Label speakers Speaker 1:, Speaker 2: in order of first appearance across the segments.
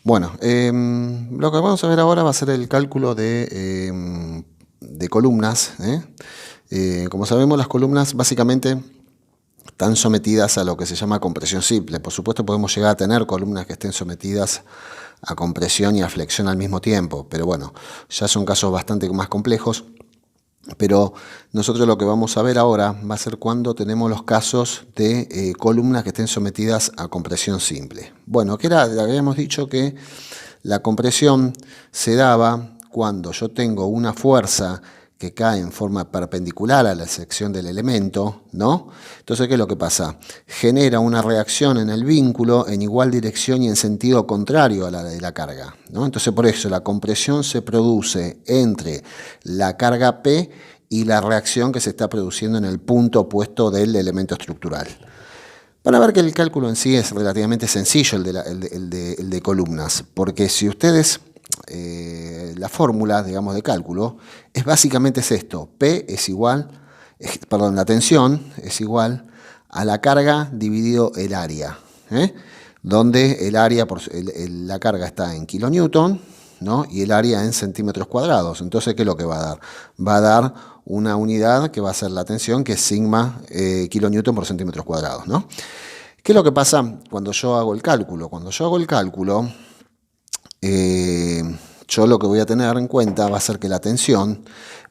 Speaker 1: Bueno, lo que vamos a ver ahora va a ser el cálculo de columnas, ¿eh? Como sabemos, las columnas básicamente están sometidas a lo que se llama compresión simple. Por supuesto, podemos llegar a tener columnas que estén sometidas a compresión y a flexión al mismo tiempo, pero bueno, ya son casos bastante más complejos. Pero nosotros lo que vamos a ver ahora va a ser cuando tenemos los casos de columnas que estén sometidas a compresión simple. Bueno, habíamos dicho que la compresión se daba cuando yo tengo una fuerza que cae en forma perpendicular a la sección del elemento, ¿no? Entonces, ¿qué es lo que pasa? Genera una reacción en el vínculo en igual dirección y en sentido contrario a la de la carga, ¿no? Entonces, por eso la compresión se produce entre la carga P y la reacción que se está produciendo en el punto opuesto del elemento estructural. Van a ver que el cálculo en sí es relativamente sencillo, el de columnas, porque si ustedes... la fórmula, digamos, de cálculo es básicamente esto: P es igual, perdón, la tensión es igual a la carga dividido el área, donde el área, la carga está en kilonewton, ¿no? Y el área en centímetros cuadrados. Entonces, ¿qué es lo que va a dar? Va a dar una unidad que va a ser la tensión, que es sigma kilonewton por centímetros cuadrados, ¿no? ¿Qué es lo que pasa cuando yo hago el cálculo? Cuando yo hago el cálculo, yo lo que voy a tener en cuenta va a ser que la tensión,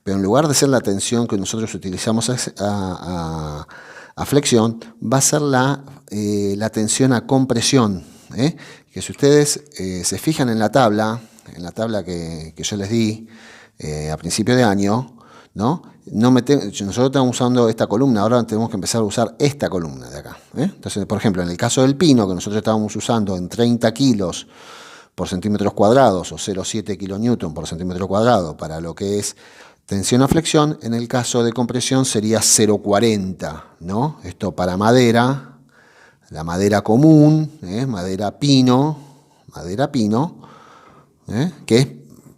Speaker 1: pero en lugar de ser la tensión que nosotros utilizamos a flexión, va a ser la tensión a compresión, que si ustedes se fijan en la tabla que yo les di a principio de año, ¿no? Nosotros estamos usando esta columna, ahora tenemos que empezar a usar esta columna de acá. Entonces, por ejemplo, en el caso del pino, que nosotros estábamos usando en 30 kilos por centímetros cuadrados o 0,7 kilonewton por centímetro cuadrado para lo que es tensión a flexión, en el caso de compresión sería 0,40, ¿no? Esto para madera, la madera común, madera pino, que es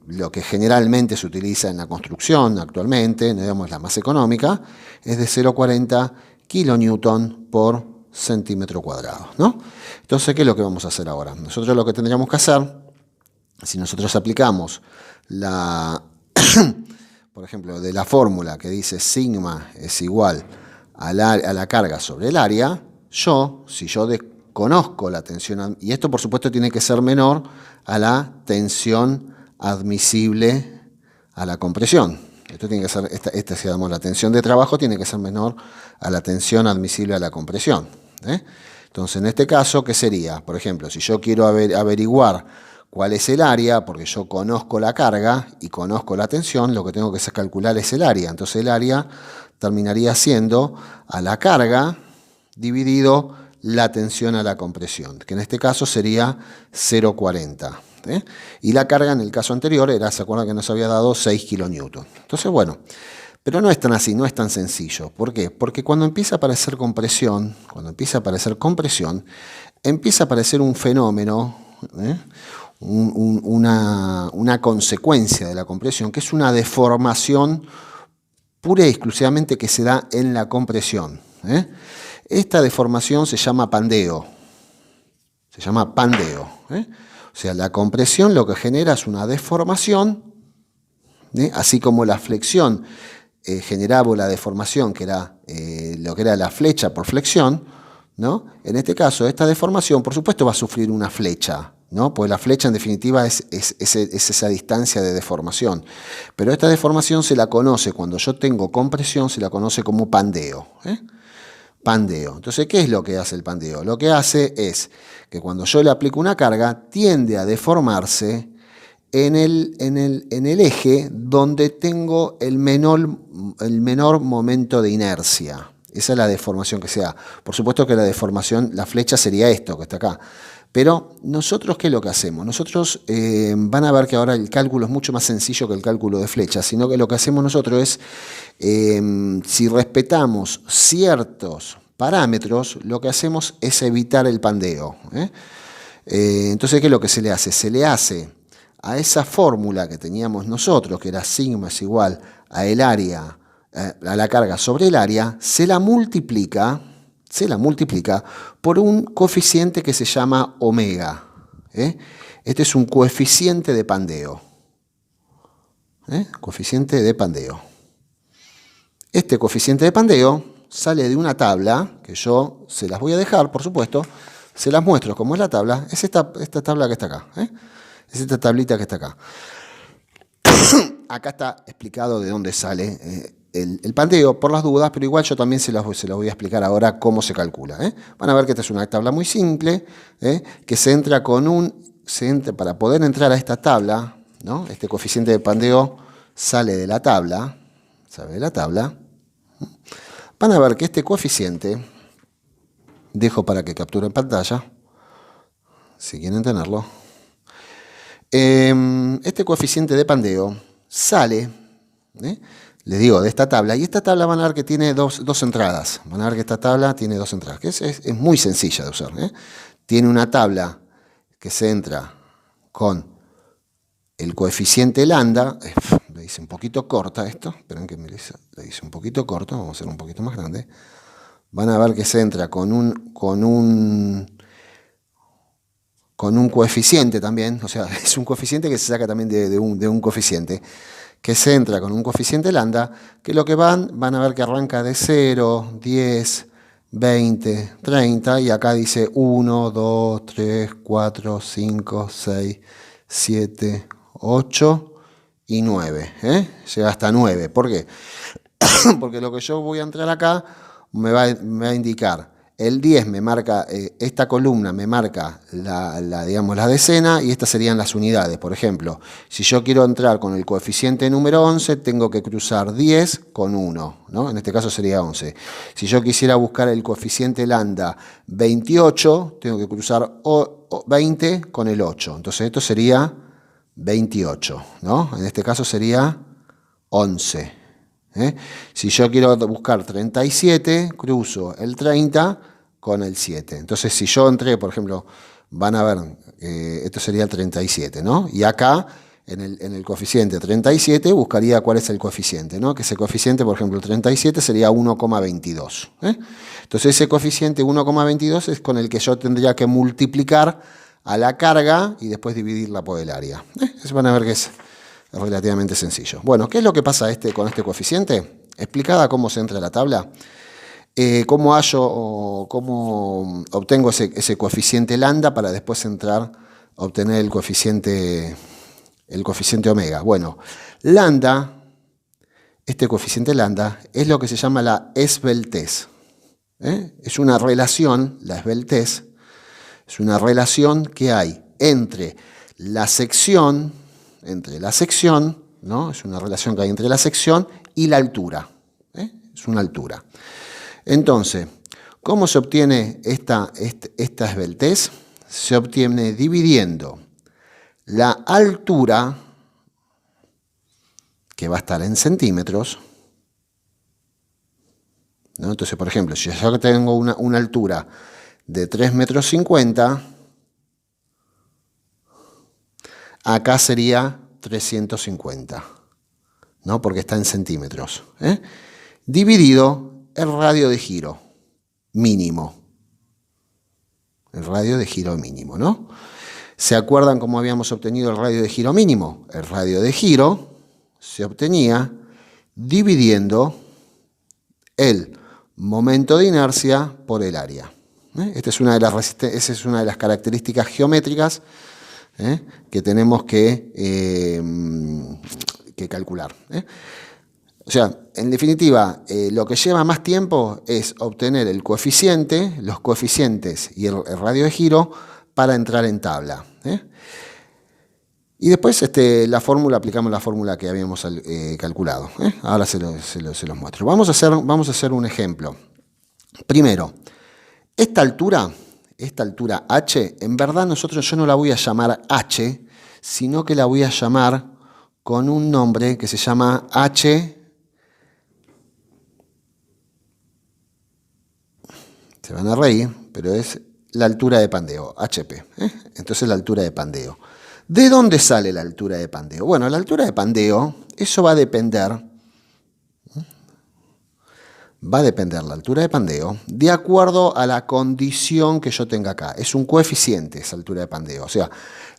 Speaker 1: lo que generalmente se utiliza en la construcción actualmente, digamos la más económica, es de 0,40 kilonewton por centímetro cuadrado, ¿no? Entonces, ¿qué es lo que vamos a hacer ahora? Nosotros lo que tendríamos que hacer, si nosotros aplicamos por ejemplo, de la fórmula que dice sigma es igual a la carga sobre el área, si yo desconozco la tensión, y esto por supuesto tiene que ser menor a la tensión admisible a la compresión. Esto tiene que ser, digamos, la tensión de trabajo tiene que ser menor a la tensión admisible a la compresión. Entonces, en este caso, ¿qué sería? Por ejemplo, si yo quiero averiguar cuál es el área, porque yo conozco la carga y conozco la tensión, lo que tengo que calcular es el área. Entonces, el área terminaría siendo a la carga dividido la tensión a la compresión, que en este caso sería 0,40. Y la carga en el caso anterior ¿se acuerdan que nos había dado 6 kilonewton? Entonces, bueno, pero no es tan así, no es tan sencillo. ¿Por qué? Porque cuando empieza a aparecer compresión, empieza a aparecer un fenómeno, una consecuencia de la compresión, que es una deformación pura y exclusivamente que se da en la compresión. Esta deformación se llama pandeo. O sea, la compresión lo que genera es una deformación, así como la flexión generaba la deformación que era lo que era la flecha por flexión, ¿no? En este caso, esta deformación, por supuesto, va a sufrir una flecha, ¿no? Pues la flecha, en definitiva, es esa distancia de deformación. Pero esta deformación se la conoce, cuando yo tengo compresión, se la conoce como pandeo. Pandeo. Entonces, ¿qué es lo que hace el pandeo? Lo que hace es que cuando yo le aplico una carga, tiende a deformarse en el eje donde tengo el menor momento de inercia. Esa es la deformación que se da. Por supuesto que la flecha sería esto que está acá. Pero nosotros, ¿qué es lo que hacemos? Nosotros van a ver que ahora el cálculo es mucho más sencillo que el cálculo de flechas, sino que lo que hacemos nosotros es, si respetamos ciertos parámetros, lo que hacemos es evitar el pandeo. Entonces, ¿qué es lo que se le hace? Se le hace a esa fórmula que teníamos nosotros, que era sigma es igual a el área, a la carga sobre el área, se la multiplica por un coeficiente que se llama omega. Este es un coeficiente de Pandeo. Coeficiente de Pandeo. Este coeficiente de Pandeo sale de una tabla, que yo se las voy a dejar, por supuesto, se las muestro cómo es la tabla. Es esta tabla que está acá. Es esta tablita que está acá. Acá está explicado de dónde sale el Pandeo, por las dudas, pero igual yo también se las voy a explicar ahora cómo se calcula. Van a ver que esta es una tabla muy simple, que se entra con para poder entrar a esta tabla, ¿no? Este coeficiente de Pandeo sale de la tabla, Van a ver que este coeficiente, dejo para que capturen pantalla, si quieren tenerlo. Este coeficiente de Pandeo sale, les digo, de esta tabla. Y esta tabla van a ver que tiene dos entradas. Van a ver que esta tabla tiene dos entradas, que es muy sencilla de usar. Tiene una tabla que se entra con el coeficiente lambda. Le hice un poquito corta esto. Esperen que le hice un poquito corto. Vamos a hacer un poquito más grande. Van a ver que se entra con un coeficiente también. O sea, es un coeficiente que se saca también de un coeficiente. Que se entra con un coeficiente lambda, que lo que van a ver que arranca de 0, 10, 20, 30, y acá dice 1, 2, 3, 4, 5, 6, 7, 8 y 9. Llega hasta 9. ¿Por qué? Porque lo que yo voy a entrar acá me va a indicar. El 10 me marca, esta columna me marca digamos, la decena, y estas serían las unidades. Por ejemplo, si yo quiero entrar con el coeficiente número 11, tengo que cruzar 10 con 1, ¿no? En este caso sería 11. Si yo quisiera buscar el coeficiente lambda 28, tengo que cruzar 20 con el 8. Entonces esto sería 28, ¿no? En este caso sería 11. Si yo quiero buscar 37, cruzo el 30 con el 7. Entonces, si yo entré, por ejemplo, van a ver, esto sería el 37, ¿no? Y acá, en el coeficiente 37, buscaría cuál es el coeficiente, ¿no? Que ese coeficiente, por ejemplo, el 37 sería 1,22. Entonces, ese coeficiente 1,22 es con el que yo tendría que multiplicar a la carga y después dividirla por el área. Eso van a ver que es relativamente sencillo. Bueno, ¿qué es lo que pasa con este coeficiente? Explicada cómo se entra a la tabla, cómo obtengo ese coeficiente lambda para después obtener el coeficiente omega. Bueno, lambda, este coeficiente lambda, es lo que se llama la esbeltez. Es una relación, la esbeltez, es una relación que hay entre la sección, ¿no? Es una relación que hay entre la sección y la altura. Es una altura. Entonces, ¿cómo se obtiene esta esbeltez? Se obtiene dividiendo la altura, que va a estar en centímetros, ¿no? Entonces, por ejemplo, si yo tengo una altura de 3,50 metros, acá sería 350, ¿no? Porque está en centímetros. Dividido el radio de giro mínimo. El radio de giro mínimo, ¿no? ¿Se acuerdan cómo habíamos obtenido el radio de giro mínimo? El radio de giro se obtenía dividiendo el momento de inercia por el área. Esa es una de las características geométricas que tenemos que calcular. O sea, en definitiva, lo que lleva más tiempo es obtener el coeficiente, los coeficientes y el radio de giro para entrar en tabla. Y después aplicamos la fórmula que habíamos calculado. Ahora se los muestro. Vamos a hacer un ejemplo. Primero, esta altura h, en verdad yo no la voy a llamar h, sino que la voy a llamar con un nombre que se llama h. Se van a reír, pero es la altura de Pandeo, HP. Entonces la altura de Pandeo. ¿De dónde sale la altura de Pandeo? Bueno, la altura de Pandeo, eso va a depender va a depender la altura de pandeo de acuerdo a la condición que yo tenga acá. Es un coeficiente esa altura de pandeo. O sea,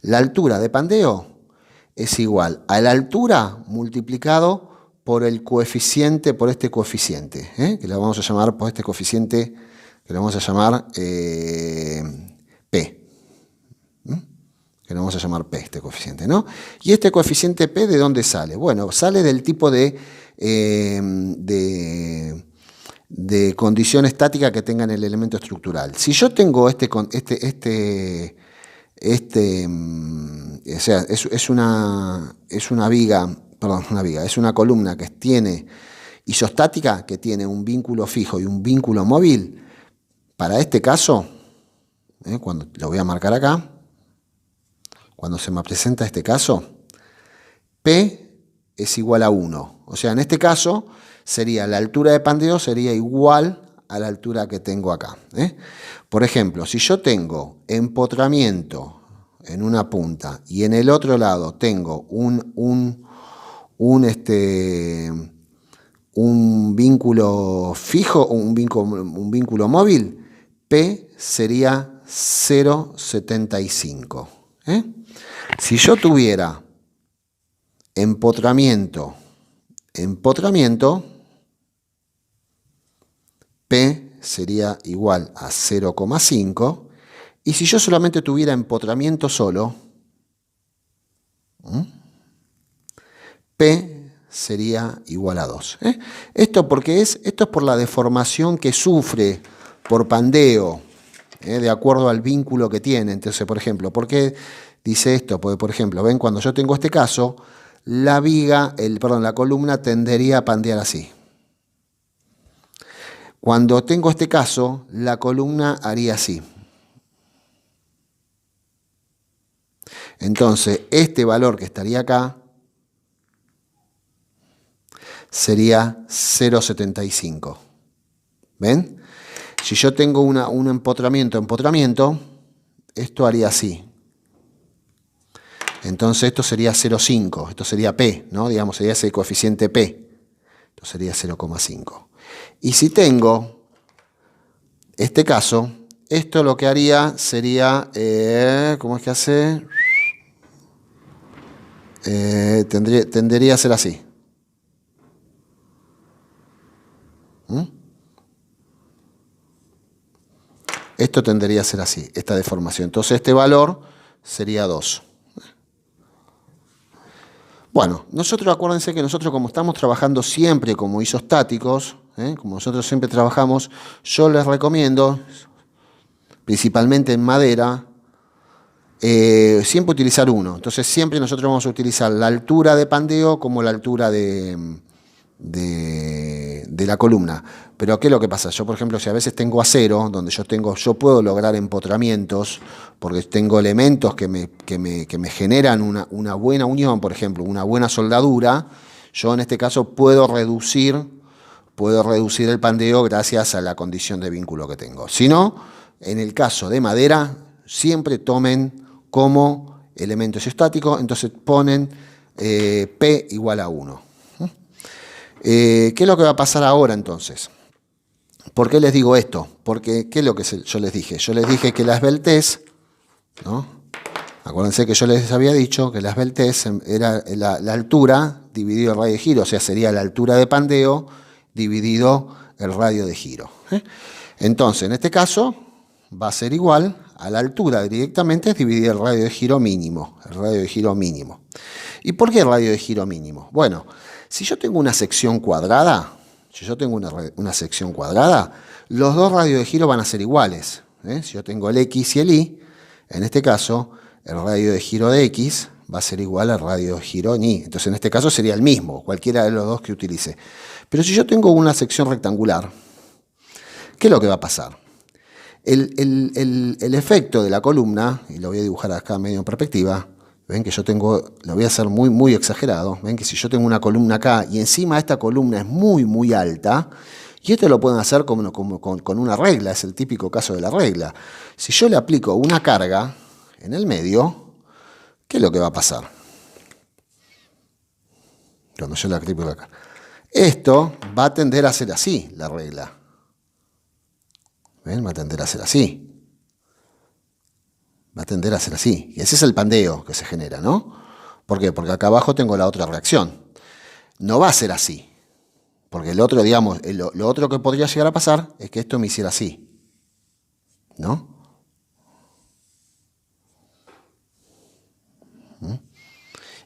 Speaker 1: la altura de pandeo es igual a la altura multiplicado por el coeficiente, por este coeficiente, que le vamos a llamar, por este coeficiente, que le vamos a llamar P. Que le vamos a llamar P, este coeficiente, ¿no? Y este coeficiente P, ¿de dónde sale? Bueno, sale del tipo de condición estática que tenga en el elemento estructural. Si yo tengo o sea, es una viga, perdón, una viga, es una columna que tiene isostática, que tiene un vínculo fijo y un vínculo móvil, para este caso, cuando lo voy a marcar acá, cuando se me presenta este caso, P es igual a 1. O sea, en este caso, sería la altura de pandeo sería igual a la altura que tengo acá. Por ejemplo, si yo tengo empotramiento en una punta y en el otro lado tengo un vínculo fijo o un vínculo móvil, P sería 0,75. Si yo tuviera empotramiento, P sería igual a 0,5. Y si yo solamente tuviera empotramiento solo, P sería igual a 2. Esto es por la deformación que sufre por pandeo, de acuerdo al vínculo que tiene. Entonces, por ejemplo, ¿por qué dice esto? Porque, por ejemplo, ven, cuando yo tengo este caso, la columna tendería a pandear así. Cuando tengo este caso, la columna haría así. Entonces, este valor que estaría acá sería 0,75. ¿Ven? Si yo tengo un empotramiento, esto haría así. Entonces esto sería 0,5, esto sería P, ¿no? Digamos, sería ese coeficiente P. Esto sería 0,5. Y si tengo este caso, esto lo que haría sería, ¿cómo es que hace? Tendería a ser así. Esto tendería a ser así, esta deformación. Entonces este valor sería 2. Bueno, acuérdense que nosotros, como estamos trabajando siempre como isostáticos, como nosotros siempre trabajamos, yo les recomiendo, principalmente en madera, siempre utilizar 1. Entonces siempre nosotros vamos a utilizar la altura de pandeo como la altura de la columna. Pero ¿qué es lo que pasa? Yo, por ejemplo, si a veces tengo acero, donde yo puedo lograr empotramientos, porque tengo elementos que me generan una buena unión, por ejemplo, una buena soldadura, yo en este caso puedo reducir el pandeo gracias a la condición de vínculo que tengo. Si no, en el caso de madera, siempre tomen como elemento isostático, entonces ponen P igual a 1. ¿Qué es lo que va a pasar ahora entonces? ¿Por qué les digo esto? Porque, ¿qué es lo que yo les dije? Yo les dije que la esbeltez, ¿no? Acuérdense que yo les había dicho que la esbeltez era la altura dividido el radio de giro, o sea, sería la altura de pandeo dividido el radio de giro. Entonces, en este caso, va a ser igual a la altura directamente dividir el radio de giro mínimo. ¿Y por qué el radio de giro mínimo? Bueno, si yo tengo una sección cuadrada, los dos radios de giro van a ser iguales. Si yo tengo el X y el Y, en este caso, el radio de giro de X va a ser igual al radio de giro en Y. Entonces, en este caso sería el mismo, cualquiera de los dos que utilice. Pero si yo tengo una sección rectangular, ¿qué es lo que va a pasar? El efecto de la columna, y lo voy a dibujar acá medio en perspectiva, ven que lo voy a hacer muy, muy exagerado, ven que si yo tengo una columna acá y encima esta columna es muy, muy alta, y esto lo pueden hacer con una regla, es el típico caso de la regla. Si yo le aplico una carga en el medio, ¿qué es lo que va a pasar? Cuando yo le aplico la carga. Esto va a tender a ser así, la regla. ¿Ven? Va a tender a ser así. Va a tender a ser así. Y ese es el pandeo que se genera, ¿no? ¿Por qué? Porque acá abajo tengo la otra reacción. No va a ser así. Porque el otro, digamos, lo otro que podría llegar a pasar es que esto me hiciera así. ¿No?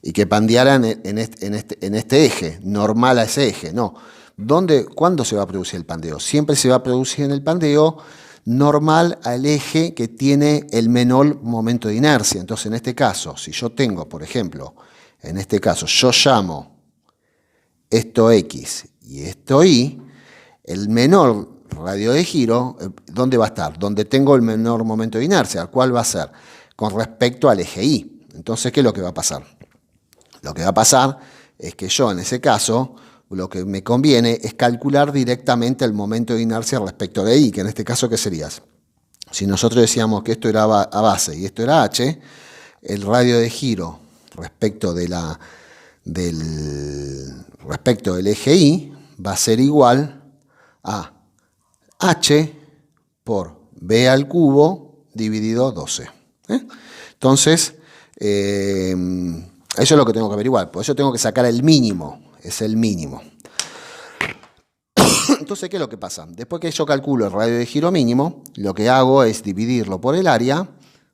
Speaker 1: Y que pandearan en este eje, normal a ese eje. No. ¿Cuándo se va a producir el pandeo? Siempre se va a producir en el pandeo normal al eje que tiene el menor momento de inercia. Entonces, en este caso, si yo tengo, por ejemplo, en este caso, yo llamo esto X y esto Y, el menor radio de giro, ¿dónde va a estar? Donde tengo el menor momento de inercia. ¿Cuál va a ser? Con respecto al eje Y. Entonces, ¿qué es lo que va a pasar? Lo que va a pasar es que yo, en ese caso, lo que me conviene es calcular directamente el momento de inercia respecto de I, que en este caso, ¿qué sería? Si nosotros decíamos que esto era a base y esto era H, el radio de giro respecto respecto del eje Y va a ser igual a H por B al cubo dividido 12. Entonces, eso es lo que tengo que averiguar. Por eso tengo que sacar el mínimo. Es el mínimo. Entonces, ¿qué es lo que pasa? Después que yo calculo el radio de giro mínimo, lo que hago es dividirlo por el área,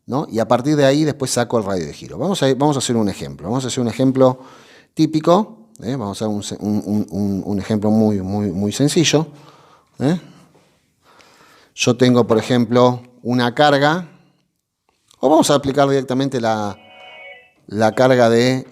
Speaker 1: ¿no? Y a partir de ahí después saco el radio de giro. Vamos a hacer un ejemplo. Vamos a hacer un ejemplo típico. Vamos a hacer un ejemplo muy sencillo. Yo tengo, por ejemplo, una carga. O vamos a aplicar directamente la carga de